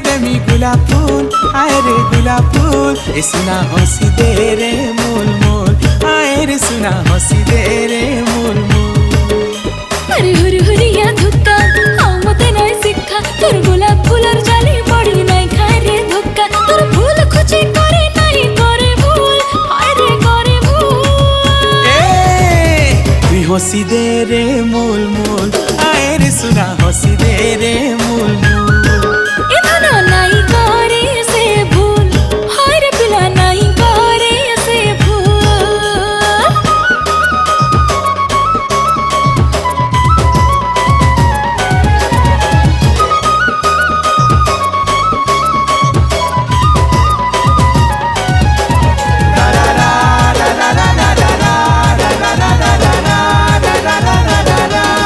देमी गुलाब फूल, आए रे गुलाब फूल। ए सुना हंसी दे रे मोल मोल, आए रे सुना हंसी दे रे मोल मोल। अरे हुरी हुरिया धुक्का हाँ मते नाय शिक्षा, तोर गुलाब फूलर जाली बड़ी नाय खाए रे धोक्का। तोर फूल खुची करे नाई करे भूल, हाय रे करे भूल। तू हंसी दे रे मोल मोल, आए रे सुना